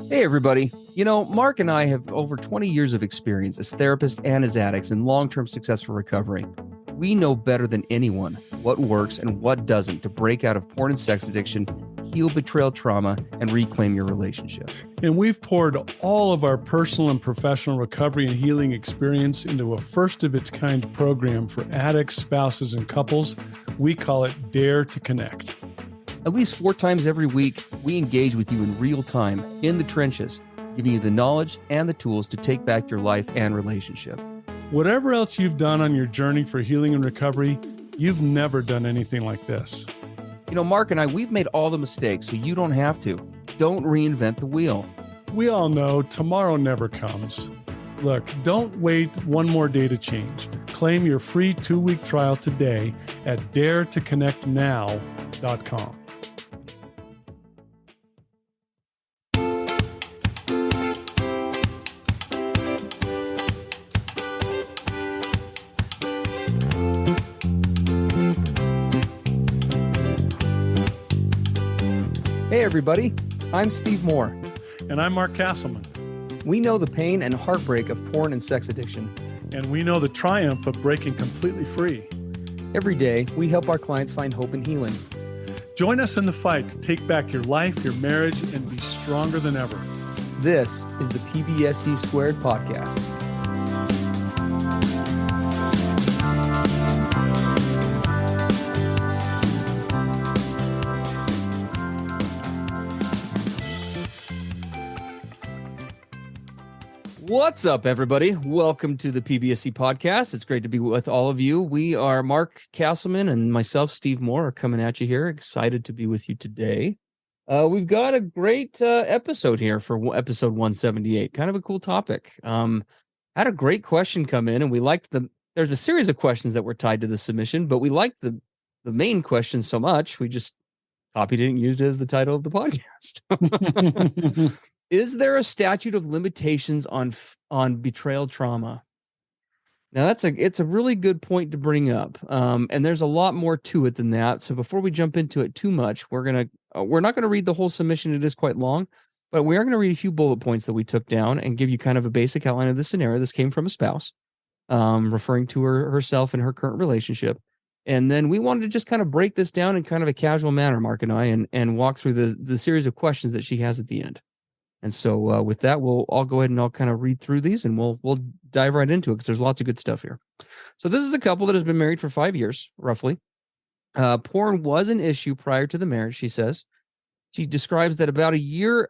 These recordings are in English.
Hey, everybody. Mark and I have over 20 years of experience as therapists and as addicts in long-term successful recovery. We know better than anyone what works and what doesn't to break out of porn and sex addiction, heal betrayal trauma, and reclaim your relationship. And we've poured all of our personal and professional recovery and healing experience into a first-of-its-kind program for addicts, spouses, and couples. We call it Dare to Connect. At least 4 times every week, we engage with you in real time, in the trenches, giving you the knowledge and the tools to take back your life and relationship. Whatever else you've done on your journey for healing and recovery, you've never done anything like this. Mark and I, we've made all the mistakes, so you don't have to. Don't reinvent the wheel. We all know tomorrow never comes. Look, don't wait one more day to change. Claim your free 2-week trial today at daretoconnectnow.com. Hey, everybody. I'm Steve Moore. And I'm Mark Castleman. We know the pain and heartbreak of porn and sex addiction. And we know the triumph of breaking completely free. Every day, we help our clients find hope and healing. Join us in the fight to take back your life, your marriage, and be stronger than ever. This is the PBSE Squared podcast. What's up, everybody? Welcome to the PBSE podcast. It's great to be with all of you. We are Mark Castleman and myself, Steve Moore, are coming at you here. Excited to be with you today. We've got a great episode here for episode 178. Kind of a cool topic. Had a great question come in, and we liked there's a series of questions that were tied to the submission, but we liked the main question so much, we just copied it and used it as the title of the podcast. Is there a statute of limitations on betrayal trauma? Now it's a really good point to bring up, and there's a lot more to it than that. So before we jump into it too much, we're not gonna read the whole submission. It is quite long, but we are gonna read a few bullet points that we took down and give you kind of a basic outline of the scenario. This came from a spouse, referring to herself and her current relationship, and then we wanted to just kind of break this down in kind of a casual manner, Mark and I, and walk through the series of questions that she has at the end. And so with that, I'll go ahead and I'll kind of read through these and we'll dive right into it because there's lots of good stuff here. So this is a couple that has been married for 5 years, roughly. Porn was an issue prior to the marriage, she says. She describes that about a year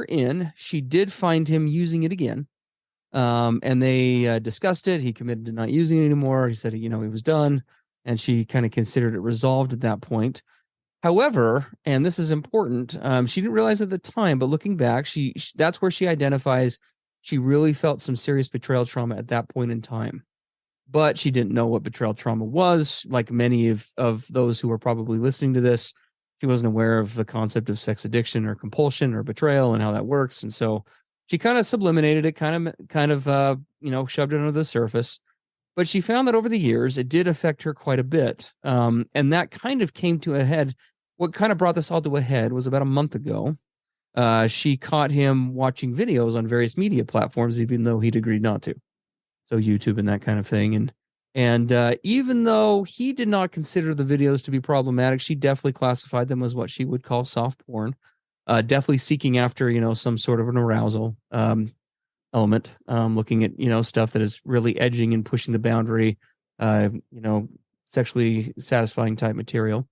in, she did find him using it again. And they discussed it. He committed to not using it anymore. He said, he was done. And she kind of considered it resolved at that point. However, and this is important, she didn't realize at the time, but looking back, that's where she identifies she really felt some serious betrayal trauma at that point in time. But she didn't know what betrayal trauma was. Like many of those who are probably listening to this, she wasn't aware of the concept of sex addiction or compulsion or betrayal and how that works. And so she kind of subliminated it, kind of shoved it under the surface. But she found that over the years, it did affect her quite a bit. And that kind of came to a head. What kind of brought this all to a head was about a month ago. She caught him watching videos on various media platforms, even though he'd agreed not to. So YouTube and that kind of thing. And even though he did not consider the videos to be problematic, she definitely classified them as what she would call soft porn. Definitely seeking after, some sort of an arousal element, looking at, stuff that is really edging and pushing the boundary, sexually satisfying type material.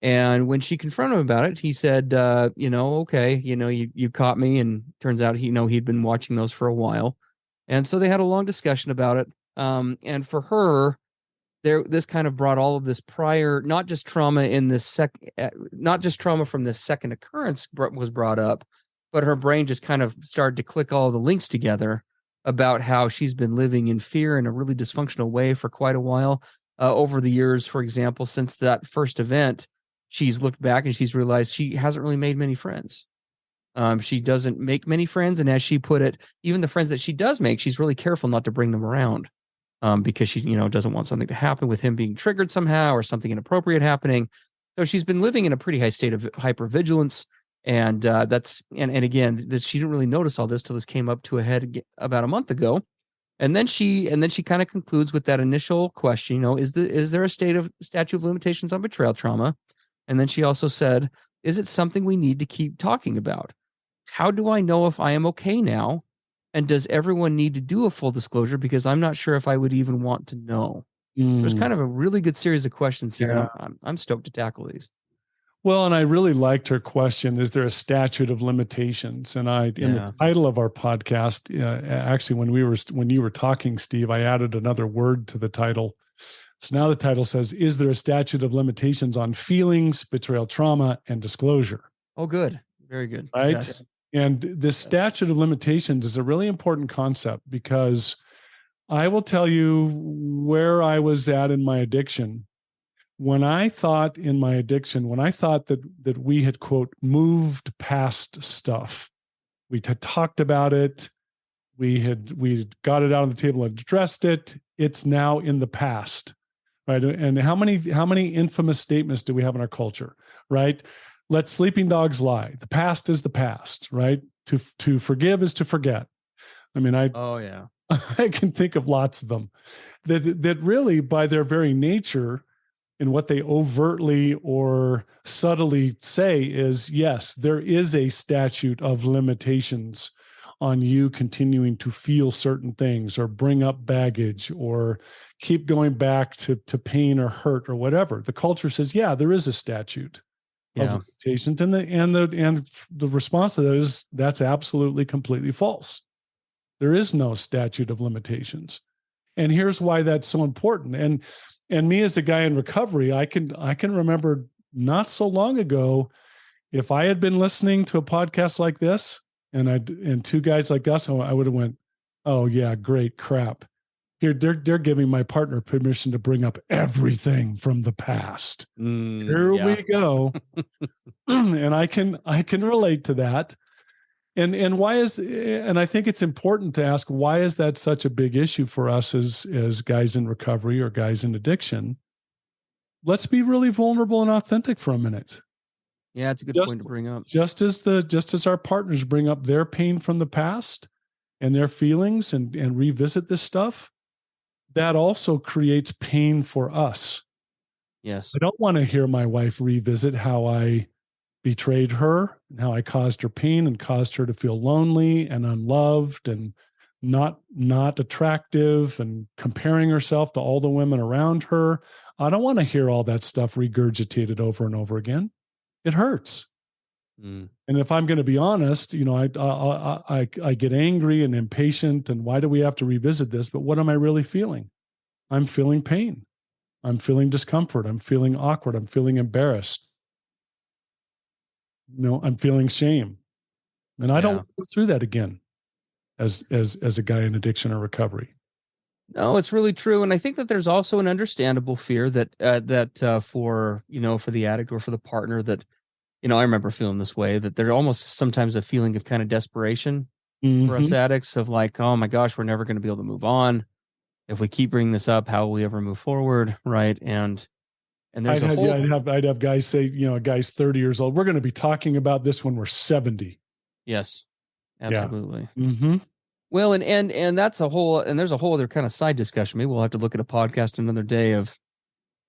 And when she confronted him about it, he said, okay, you caught me. And turns out he'd been watching those for a while. And so they had a long discussion about it. And for her, this kind of brought all of this prior, not just trauma not just trauma from this second occurrence was brought up, but her brain just kind of started to click all the links together about how she's been living in fear in a really dysfunctional way for quite a while. Over the years, for example, since that first event, she's looked back and she's realized she hasn't really made many friends. She doesn't make many friends. And as she put it, even the friends that she does make, she's really careful not to bring them around because she, doesn't want something to happen with him being triggered somehow or something inappropriate happening. So she's been living in a pretty high state of hypervigilance. And that's and again, this, she didn't really notice all this till this came up to a head about a month ago. And then she kind of concludes with that initial question, is there a statute of limitations on betrayal trauma? And then she also said, is it something we need to keep talking about? How do I know if I am okay now? And does everyone need to do a full disclosure? Because I'm not sure if I would even want to know. So it's kind of a really good series of questions here. Yeah. I'm stoked to tackle these. Well, and I really liked her question, is there a statute of limitations? And in the title of our podcast, actually, when you were talking, Steve, I added another word to the title. So now the title says, is there a statute of limitations on feelings, betrayal trauma, and disclosure? Oh, good. Very good. Right? Yes. And this statute of limitations is a really important concept, because I will tell you where I was at in my addiction. When I thought that we had, quote, moved past stuff, we had talked about it, we got it out on the table and addressed it, it's now in the past, right? And how many infamous statements do we have in our culture, right? Let sleeping dogs lie. The past is the past, right? To forgive is to forget. I mean, I can think of lots of them that really, by their very nature, and what they overtly or subtly say is, yes, there is a statute of limitations on you continuing to feel certain things or bring up baggage or keep going back to pain or hurt or whatever. The culture says, yeah, there is a statute of limitations. And the response to that is, that's absolutely completely false. There is no statute of limitations. And here's why that's so important. And me, as a guy in recovery, I can remember not so long ago, if I had been listening to a podcast like this and two guys like us, I would have went, oh yeah, great crap. Here, they're giving my partner permission to bring up everything from the past. Here we go. And I can relate to that. And I think it's important to ask, why is that such a big issue for us as guys in recovery or guys in addiction? Let's be really vulnerable and authentic for a minute. Yeah, it's a good point to bring up. Just as our partners bring up their pain from the past and their feelings and revisit this stuff, that also creates pain for us. Yes. I don't want to hear my wife revisit how I betrayed her and how I caused her pain and caused her to feel lonely and unloved and not attractive and comparing herself to all the women around her. I don't want to hear all that stuff regurgitated over and over again. It hurts. And if I'm going to be honest, I get angry and impatient, and why do we have to revisit this? But what am I really feeling? I'm feeling pain. I'm feeling discomfort. I'm feeling awkward. I'm feeling embarrassed. I'm feeling shame. And I don't want to go through that again as a guy in addiction or recovery. No, it's really true. And I think that there's also an understandable fear that for the addict or for the partner that, I remember feeling this way, that there's almost sometimes a feeling of kind of desperation for us addicts of like, oh my gosh, we're never going to be able to move on. If we keep bringing this up, how will we ever move forward? Right. And there's I'd have guys say, a guy's 30 years old, we're going to be talking about this when we're 70. Yes, absolutely. Yeah. Mm-hmm. Well, and that's there's a whole other kind of side discussion. Maybe we'll have to look at a podcast another day of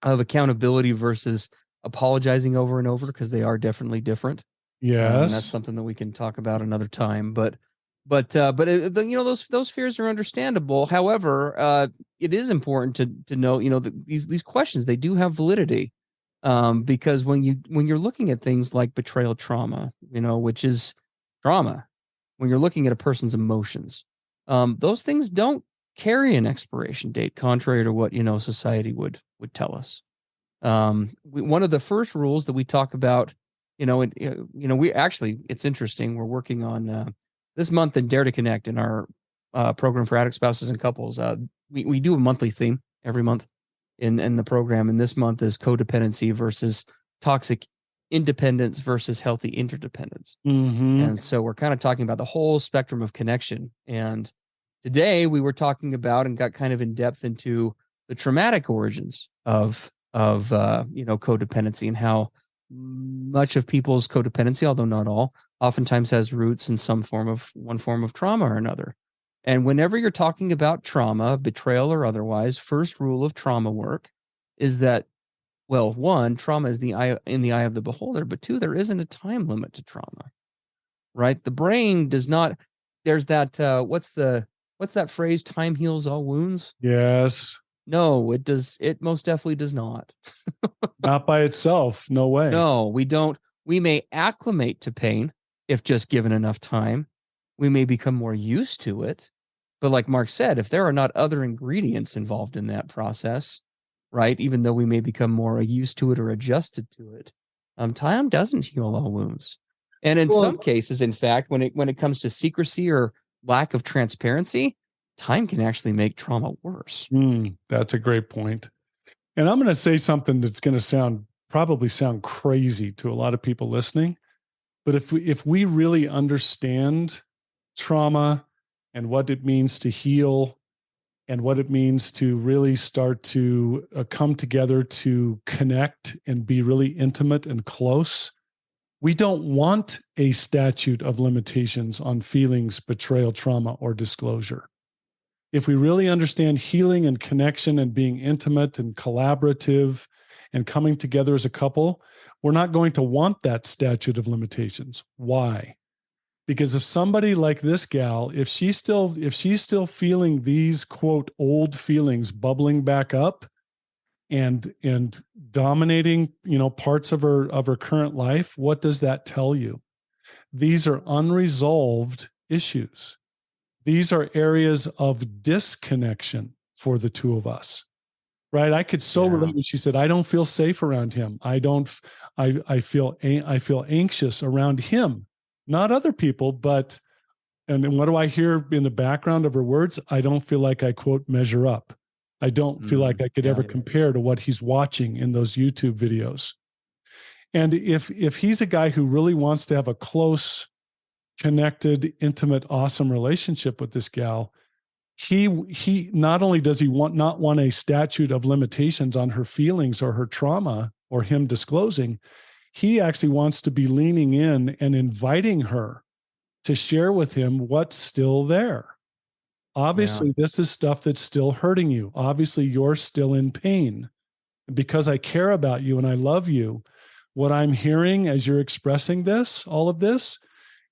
accountability versus apologizing over and over, because they are definitely different. Yes. That's something that we can talk about another time. But those fears are understandable. However, it is important to know, these questions, they do have validity, because when you're looking at things like betrayal trauma, which is trauma, when you're looking at a person's emotions, those things don't carry an expiration date, contrary to what society would tell us. One of the first rules that we talk about, we actually, it's interesting. We're working on this month in Dare to Connect in our program for addicts, spouses, and couples. We do a monthly theme every month in the program, and this month is codependency versus toxic independence versus healthy interdependence. And so we're kind of talking about the whole spectrum of connection. And today we were talking about and got kind of in depth into the traumatic origins of codependency and how much of people's codependency, although not all, oftentimes has roots in one form of trauma or another. And whenever you're talking about trauma, betrayal or otherwise, first rule of trauma work is that, well, one, trauma is in the eye of the beholder, but two, there isn't a time limit to trauma, right? The brain does not. There's that. What's that phrase? Time heals all wounds. Yes. No, it does. It most definitely does not. Not by itself. No way. No, we don't. We may acclimate to pain if just given enough time. We may become more used to it. But like Mark said, if there are not other ingredients involved in that process, right, even though we may become more used to it or adjusted to it, time doesn't heal all wounds. And in some cases, in fact, when it comes to secrecy or lack of transparency, time can actually make trauma worse. That's a great point. And I'm going to say something that's going to probably sound crazy to a lot of people listening. But if we really understand trauma and what it means to heal and what it means to really start to come together to connect and be really intimate and close, we don't want a statute of limitations on feelings, betrayal, trauma, or disclosure. If we really understand healing and connection and being intimate and collaborative and coming together as a couple, we're not going to want that statute of limitations. Why? Because if somebody like this gal, if she's still feeling these quote old feelings bubbling back up and dominating, parts of her current life, what does that tell you? These are unresolved issues. These are areas of disconnection for the two of us, right? I could relate when she said, I don't feel safe around him. I feel anxious around him, not other people, but, and what do I hear in the background of her words? I don't feel like I quote measure up. I don't feel like I could ever compare to what he's watching in those YouTube videos. And if he's a guy who really wants to have a close, connected, intimate, awesome relationship with this gal, he not only does he not want a statute of limitations on her feelings or her trauma or him disclosing, he actually wants to be leaning in and inviting her to share with him what's still there. Obviously, this is stuff that's still hurting you. Obviously, you're still in pain. Because I care about you and I love you, what I'm hearing as you're expressing all of this,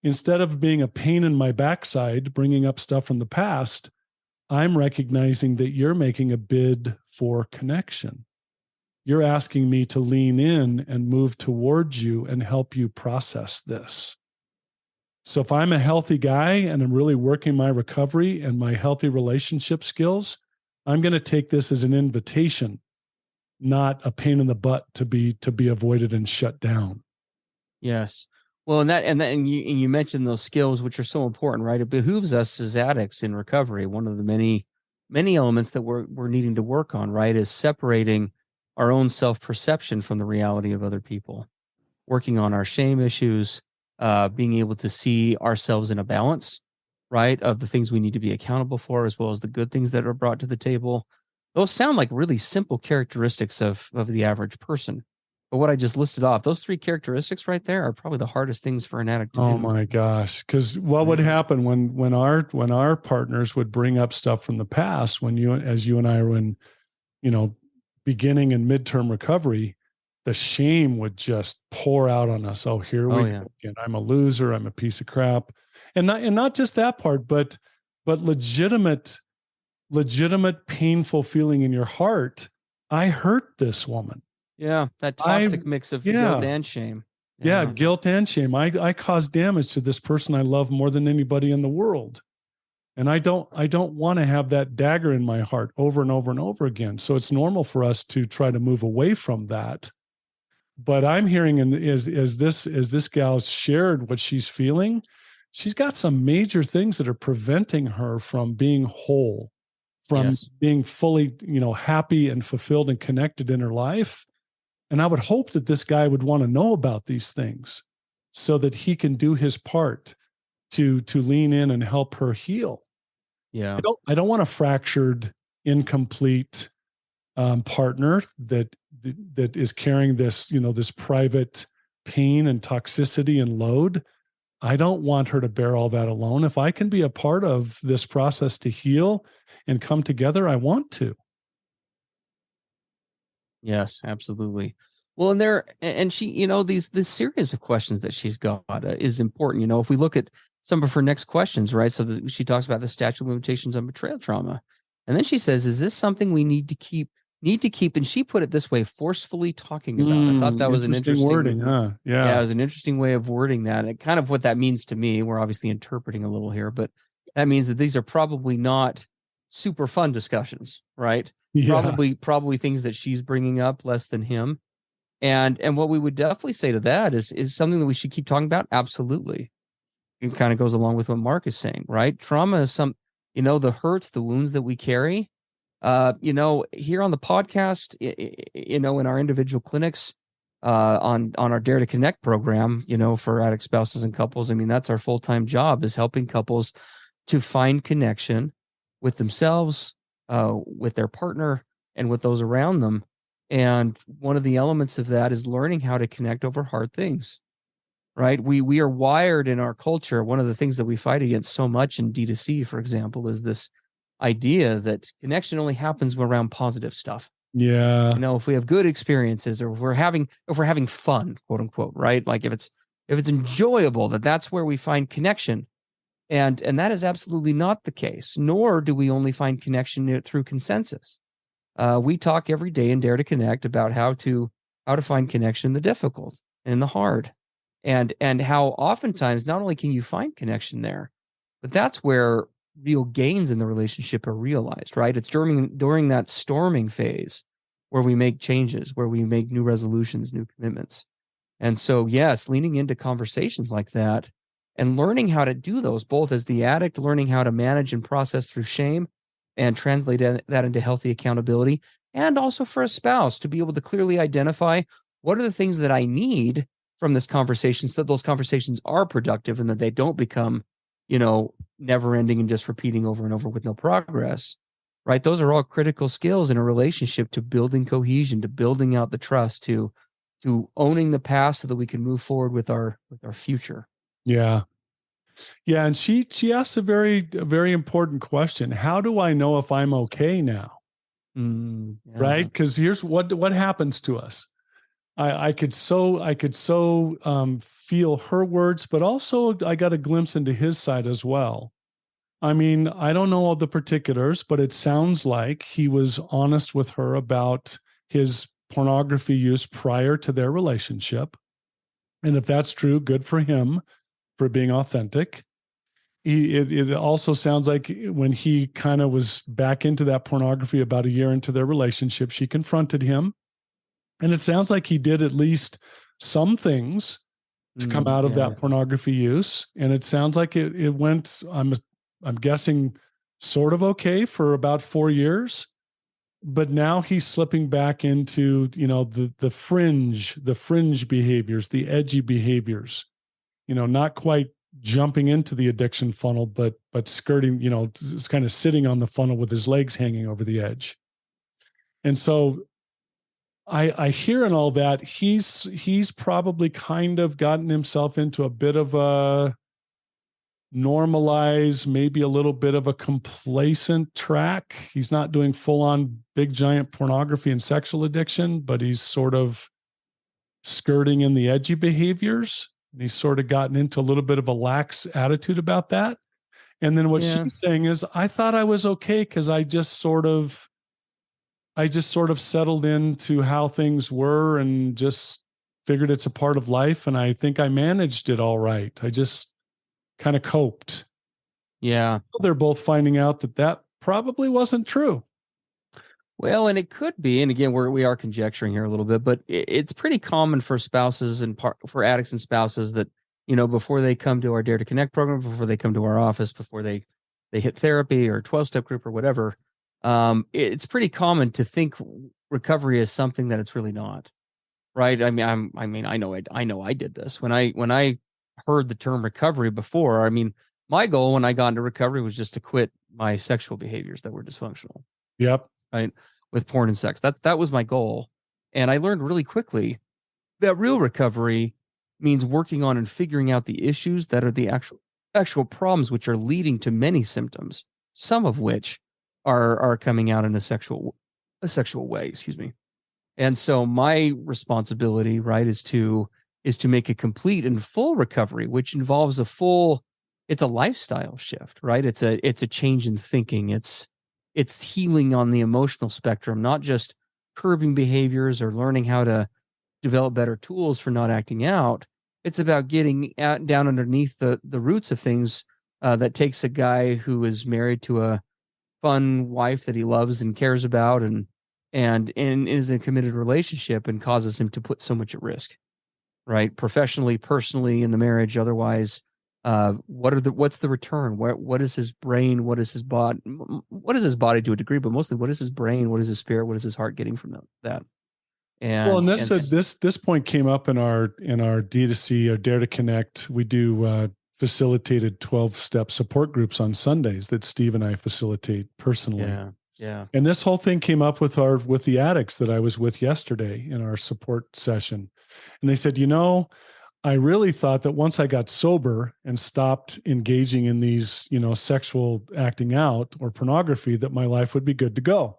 instead of being a pain in my backside, bringing up stuff from the past, I'm recognizing that you're making a bid for connection. You're asking me to lean in and move towards you and help you process this. So if I'm a healthy guy and I'm really working my recovery and my healthy relationship skills, I'm going to take this as an invitation, not a pain in the butt to be avoided and shut down. Yes. Well, and you mentioned those skills, which are so important, right? It behooves us as addicts in recovery. One of the many elements that we're needing to work on, right, is separating our own self-perception from the reality of other people, working on our shame issues, being able to see ourselves in a balance, right, of the things we need to be accountable for, as well as the good things that are brought to the table. Those sound like really simple characteristics of the average person. But what I just listed off, those three characteristics right there are probably the hardest things for an addict to do. Oh my gosh. Because what would happen when our partners would bring up stuff from the past, as you and I are in, beginning and midterm recovery, the shame would just pour out on us. Oh, here we go again. I'm a loser. I'm a piece of crap. And not just that part, but legitimate painful feeling in your heart. I hurt this woman. Yeah, that toxic mix of guilt and shame. Yeah, guilt and shame. I caused damage to this person I love more than anybody in the world. And I don't want to have that dagger in my heart over and over and over again. So it's normal for us to try to move away from that. But I'm hearing as this gal shared what she's feeling, she's got some major things that are preventing her from being whole, from being fully, happy and fulfilled and connected in her life. And I would hope that this guy would want to know about these things so that he can do his part to lean in and help her heal. Yeah. I don't want a fractured, incomplete, partner that is carrying this, this private pain and toxicity and load. I don't want her to bear all that alone. If I can be a part of this process to heal and come together, I want to. Yes, absolutely. Well, and she, this series of questions that she's got is important. If we look at some of her next questions, right? So she talks about the statute of limitations on betrayal trauma. And then she says, is this something we need to keep? And she put it this way, forcefully talking about. I thought that was an interesting wording, huh? Yeah, it was an interesting way of wording that. And kind of what that means to me. We're obviously interpreting a little here, but that means that these are probably not super fun discussions, right? Yeah. Probably things that she's bringing up less than him. And what we would definitely say to that is something that we should keep talking about. Absolutely. It kind of goes along with what Mark is saying, right? Trauma is the hurts, the wounds that we carry. Here on the podcast, in our individual clinics, on our Dare to Connect program, for addict spouses and couples. I mean, that's our full-time job, is helping couples to find connection with themselves, with their partner, and with those around them. And one of the elements of that is learning how to connect over hard things, right? We are wired in our culture. One of the things that we fight against so much in D2C, for example, is this idea that connection only happens around positive stuff. Yeah. If we have good experiences, or if we're having fun, quote unquote, right? Like if it's enjoyable, that's where we find connection. And that is absolutely not the case, nor do we only find connection through consensus. We talk every day in Dare to Connect about how to find connection in the difficult and in the hard, and how oftentimes not only can you find connection there, but that's where real gains in the relationship are realized, right? It's during that storming phase where we make changes, where we make new resolutions, new commitments. And so, yes, leaning into conversations like that and learning how to do those, both as the addict, learning how to manage and process through shame and translate that into healthy accountability, and also for a spouse to be able to clearly identify what are the things that I need from this conversation so that those conversations are productive and that they don't become, never ending and just repeating over and over with no progress, right? Those are all critical skills in a relationship to building cohesion, to building out the trust, to owning the past so that we can move forward with our future. Yeah. Yeah. And she asked a very important question. How do I know if I'm okay now? Yeah. Right? Because here's what happens to us. I could so feel her words, but also I got a glimpse into his side as well. I mean, I don't know all the particulars, but it sounds like he was honest with her about his pornography use prior to their relationship. And if that's true, good for him for being authentic. It also sounds like when he kind of was back into that pornography about a year into their relationship, she confronted him. And it sounds like he did at least some things to come out of that pornography use. And it sounds like it went, I'm guessing, sort of okay for about 4 years. But now he's slipping back into, the fringe behaviors, the edgy behaviors, not quite jumping into the addiction funnel, but skirting, it's kind of sitting on the funnel with his legs hanging over the edge. And so I hear in all that he's probably kind of gotten himself into a bit of a normalized, maybe a little bit of a complacent track. He's not doing full on big giant pornography and sexual addiction, but he's sort of skirting in the edgy behaviors. And he's sort of gotten into a little bit of a lax attitude about that. And then what she's saying is, I thought I was okay because I just sort of settled into how things were and just figured it's a part of life. And I think I managed it all right. I just kind of coped. Yeah. They're both finding out that probably wasn't true. Well, and it could be, and again, we are conjecturing here a little bit, but it's pretty common for spouses and for addicts and spouses that, before they come to our Dare to Connect program, before they come to our office, before they hit therapy or 12-step group or whatever, it's pretty common to think recovery is something that it's really not, right? I know I did this when I heard the term recovery before. I mean, my goal when I got into recovery was just to quit my sexual behaviors that were dysfunctional. Yep. Right. with porn and sex. That was my goal. And I learned really quickly that real recovery means working on and figuring out the issues that are the actual problems, which are leading to many symptoms, some of which are coming out in a sexual way, excuse me. And so my responsibility, right, is to make a complete and full recovery, which involves it's a lifestyle shift, right? It's a change in thinking. It's healing on the emotional spectrum, not just curbing behaviors or learning how to develop better tools for not acting out. It's about getting down underneath the roots of things that takes a guy who is married to a fun wife that he loves and cares about and is in a committed relationship and causes him to put so much at risk, right? Professionally, personally, in the marriage, otherwise. What's the return? What is his brain? What is his body? What is his body to a degree, but mostly what is his brain? What is his spirit? What is his heart getting from that? And this point came up in our D2C or Dare to Connect. We do facilitated 12-step support groups on Sundays that Steve and I facilitate personally. Yeah. And this whole thing came up with the addicts that I was with yesterday in our support session. And they said, I really thought that once I got sober and stopped engaging in these, sexual acting out or pornography, that my life would be good to go.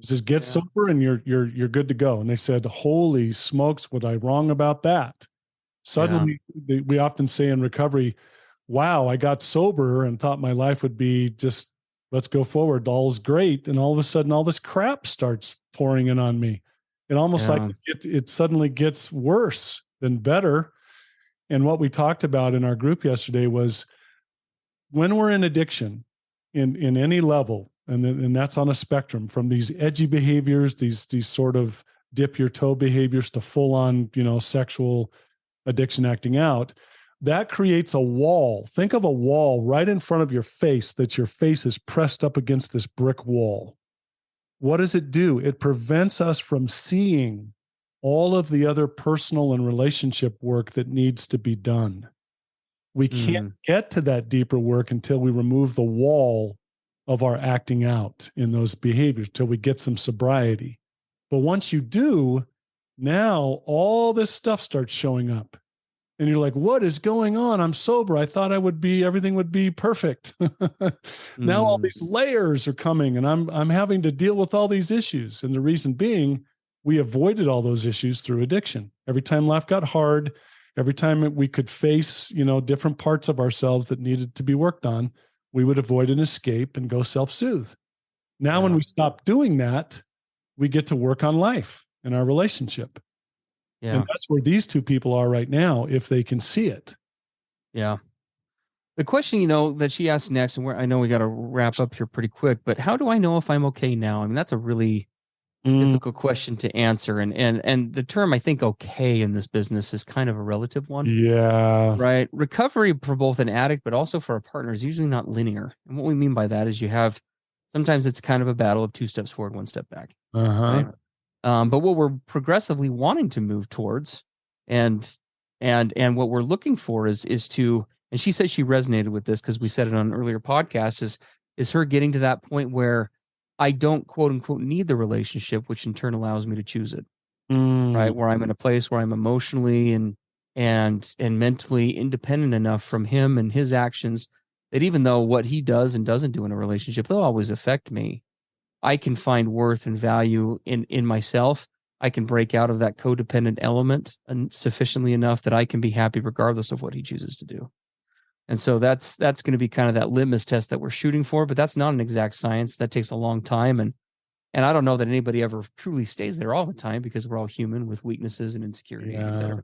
Just get sober and you're good to go. And they said, holy smokes, was I wrong about that? Suddenly, we often say in recovery, wow, I got sober and thought my life would be just, let's go forward. All's great. And all of a sudden, all this crap starts pouring in on me. It almost like it suddenly gets worse than better. And what we talked about in our group yesterday was when we're in addiction in any level, and that's on a spectrum from these edgy behaviors, these sort of dip your toe behaviors to full on, sexual addiction acting out, that creates a wall. Think of a wall right in front of your face, that your face is pressed up against this brick wall. What does it do? It prevents us from seeing all of the other personal and relationship work that needs to be done. We can't get to that deeper work until we remove the wall of our acting out in those behaviors, till we get some sobriety. But once you do, now all this stuff starts showing up. And you're like, what is going on? I'm sober. I thought everything would be perfect. Now all these layers are coming and I'm having to deal with all these issues. And the reason being, we avoided all those issues through addiction. Every time life got hard, every time we could face, different parts of ourselves that needed to be worked on, we would avoid an escape and go self-soothe. Now, when we stop doing that, we get to work on life and our relationship. Yeah. And that's where these two people are right now, if they can see it. Yeah. The question, that she asked next, and I know we got to wrap up here pretty quick, but how do I know if I'm okay now? I mean, that's a really difficult question to answer. And the term, I think, okay in this business is kind of a relative one. Yeah. Right. Recovery for both an addict, but also for a partner is usually not linear. And what we mean by that is sometimes it's kind of a battle of 2 steps forward, 1 step back. Right? But what we're progressively wanting to move towards and what we're looking for is to, and she said she resonated with this because we said it on an earlier podcast, is her getting to that point where I don't quote unquote need the relationship, which in turn allows me to choose it. Right. Where I'm in a place where I'm emotionally and mentally independent enough from him and his actions that even though what he does and doesn't do in a relationship, they'll always affect me. I can find worth and value in myself. I can break out of that codependent element sufficiently enough that I can be happy regardless of what he chooses to do. And so that's going to be kind of that litmus test that we're shooting for, but that's not an exact science. That takes a long time. And I don't know that anybody ever truly stays there all the time because we're all human with weaknesses and insecurities, et cetera.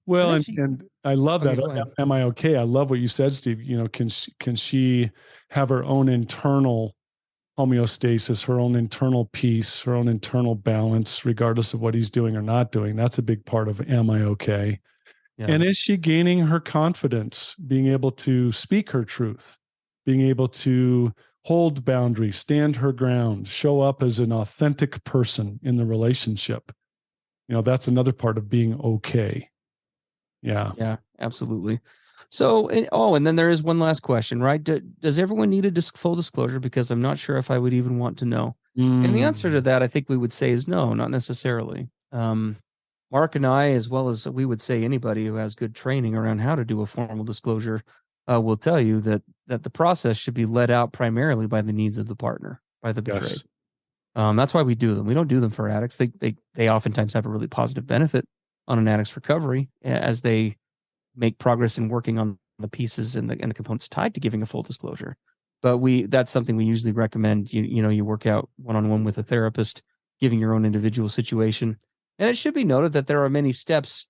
Well, and I love that. Am I okay? I love what you said, Steve. Can she have her own internal homeostasis, her own internal peace, her own internal balance, regardless of what he's doing or not doing? That's a big part of am I okay? Yeah. And is she gaining her confidence, being able to speak her truth, being able to hold boundaries, stand her ground, show up as an authentic person in the relationship? That's another part of being okay. Yeah. Yeah, absolutely. So, and then there is one last question, right? Does everyone need a full disclosure? Because I'm not sure if I would even want to know. And the answer to that, I think we would say, is no, not necessarily. Mark and I, as well as we would say anybody who has good training around how to do a formal disclosure, will tell you that the process should be led out primarily by the needs of the partner, by the betrayed. Yes. That's why we do them. We don't do them for addicts. They oftentimes have a really positive benefit on an addict's recovery as they make progress in working on the pieces and the components tied to giving a full disclosure. But that's something we usually recommend. You work out one-on-one with a therapist, giving your own individual situation. And it should be noted that there are many steps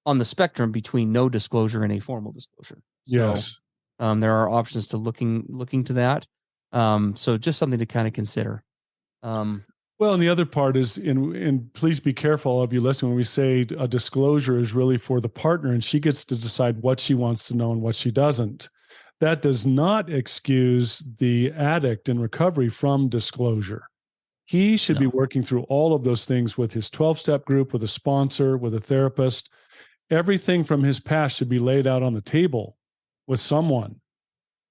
on the spectrum between no disclosure and a formal disclosure. Yes. So, there are options to looking to that. So just something to kind of consider. Well, and the other part is, and please be careful of you listening, when we say a disclosure is really for the partner and she gets to decide what she wants to know and what she doesn't. That does not excuse the addict in recovery from disclosure. He should be working through all of those things with his 12-step group, with a sponsor, with a therapist. Everything from his past should be laid out on the table with someone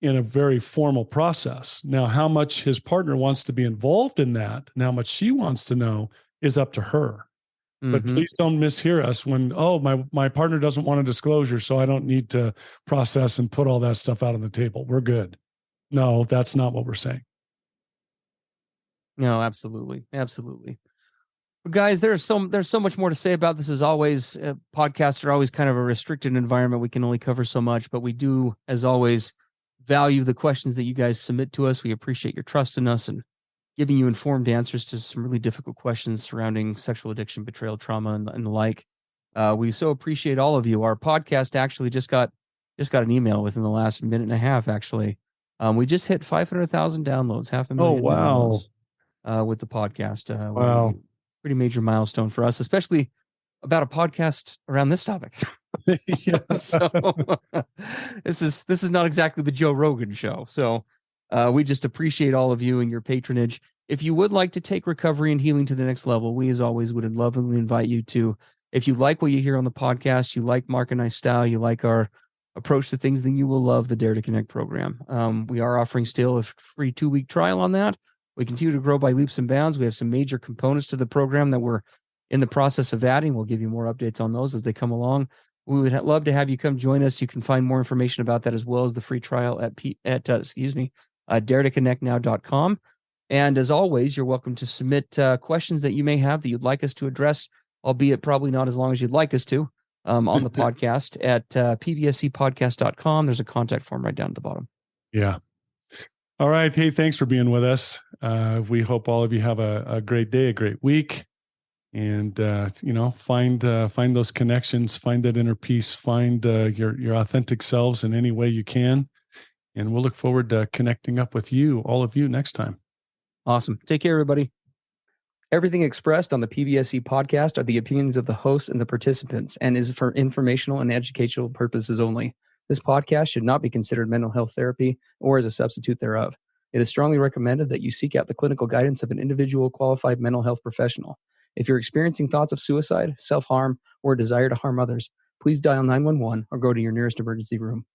in a very formal process. Now, how much his partner wants to be involved in that and how much she wants to know is up to her. But please don't mishear us when, my partner doesn't want a disclosure, so I don't need to process and put all that stuff out on the table. We're good. No, that's not what we're saying. No, absolutely. Absolutely. But guys, there's so much more to say about this. As always, podcasts are always kind of a restricted environment. We can only cover so much, but we do, as always, value the questions that you guys submit to us. We appreciate your trust in us and giving you informed answers to some really difficult questions surrounding sexual addiction, betrayal, trauma, and the like. We so appreciate all of you. Our podcast actually just got an email within the last minute and a half. Actually, we just hit 500,000 downloads, 500,000 downloads with the podcast. Wow. Pretty major milestone for us, especially about a podcast around this topic. Yes. So this is not exactly the Joe Rogan show. So we just appreciate all of you and your patronage. If you would like to take recovery and healing to the next level, we as always would lovingly invite you to. If you like what you hear on the podcast, you like Mark and I's style, you like our approach to things, then you will love the Dare to Connect program. We are offering still a free 2-week trial on that. We continue to grow by leaps and bounds. We have some major components to the program that we're in the process of adding. We'll give you more updates on those as they come along. We would love to have you come join us. You can find more information about that as well as the free trial at daretoconnectnow.com. And as always, you're welcome to submit questions that you may have that you'd like us to address, albeit probably not as long as you'd like us to, on the podcast at pbsepodcast.com. There's a contact form right down at the bottom. Yeah. All right. Hey, thanks for being with us. We hope all of you have a great day, a great week. And, find those connections, find that inner peace, find your authentic selves in any way you can. And we'll look forward to connecting up with you, all of you, next time. Awesome. Take care, everybody. Everything expressed on the PBSE podcast are the opinions of the hosts and the participants and is for informational and educational purposes only. This podcast should not be considered mental health therapy or as a substitute thereof. It is strongly recommended that you seek out the clinical guidance of an individual qualified mental health professional. If you're experiencing thoughts of suicide, self-harm, or a desire to harm others, please dial 911 or go to your nearest emergency room.